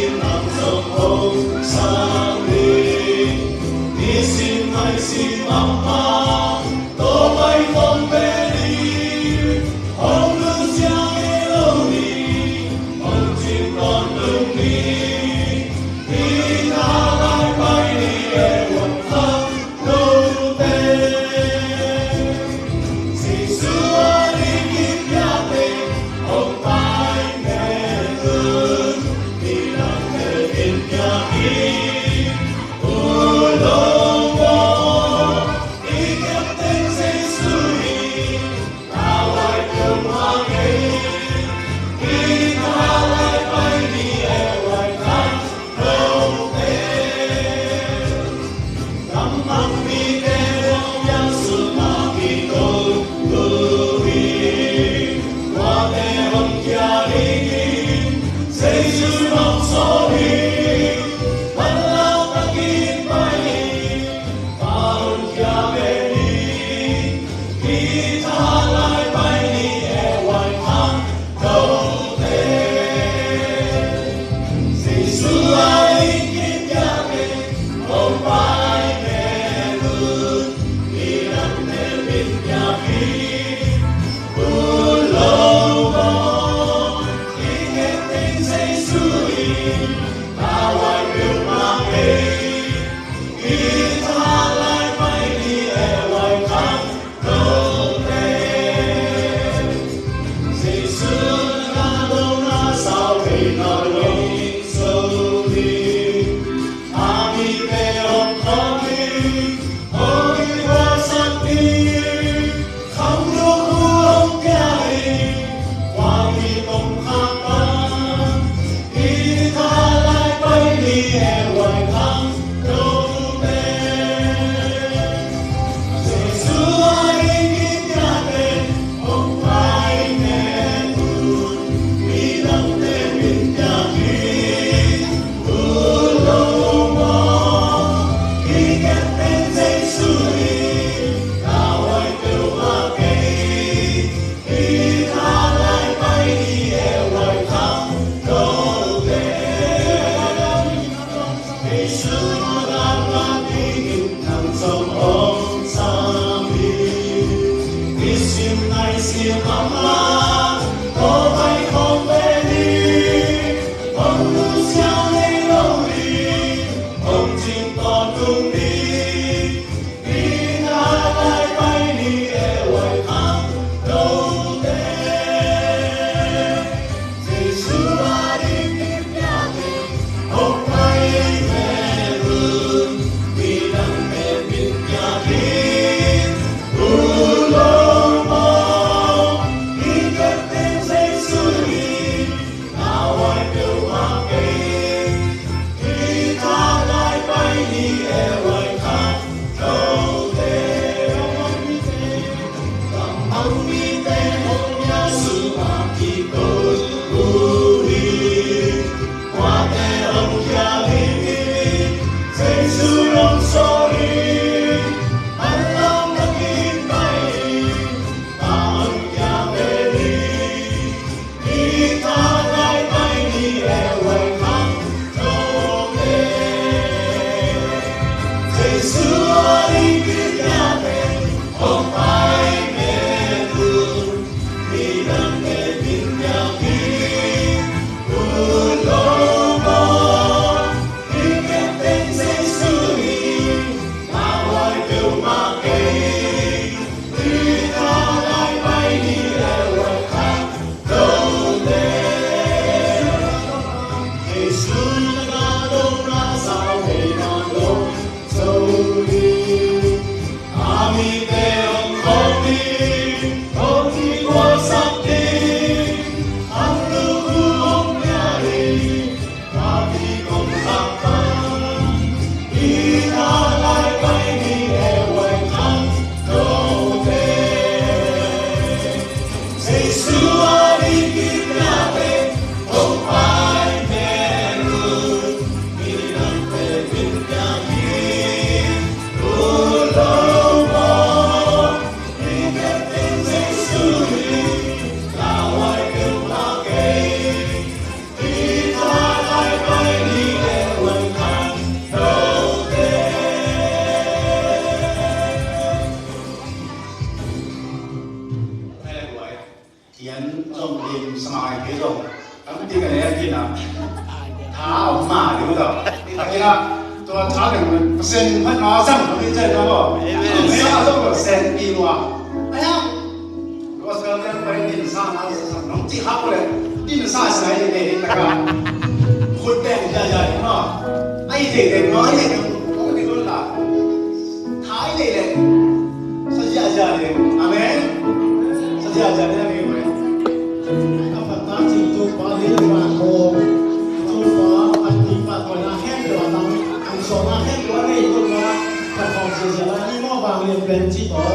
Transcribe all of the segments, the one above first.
Hãy subscribe cho kênh Ghiền Mì Gõ để không bỏ lỡ ขาออกมาเดี๋ยวต่อนี่ตะกี้นะตัวช้าเดี๋ยวมันเซนพันมาสั่งไม่ใช่นะบ่ไม่เอาต้องเซนปีนัวไอ้ฮะก็สกัดเรื่องไปดินซ่านะน้องจีฮับเลยดินซ่าใส่ในนี้นะครับคนแต่งใหญ่ๆเนาะไอ้เด็กๆน้อยเด็กก็ไม่ได้รู้ละท้ายเลยเลยสัญญาใจเลยอาเมนสัญญาใจได้ไหมเว้ยกับปัตตานีตัวปาลีมาโคตัวฟ้าปฏิปัติวันแห่งเดือนนั้นอันสองแห่งเดือนนี้ตัวมาขัดของเสียแล้วนี่มอบางเรียนเป็นที่ต่อ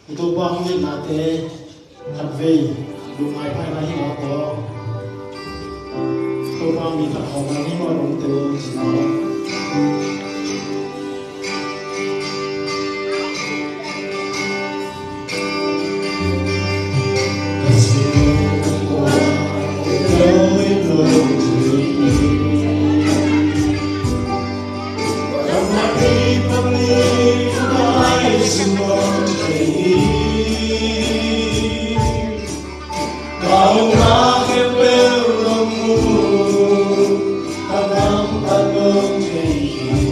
itu bang ni nate hadvei lumai pai na hi ma ko to bang ni ta khom ni ma rong te sina Hãy subscribe cho kênh Ghiền Mì Gõ để không bỏ lỡ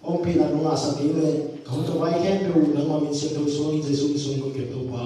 Ông phi là nó là sao thế này, không cho vay khen đủ, nó mà mình xem đâu số những gì xuống xuống có kiểu đâu quá.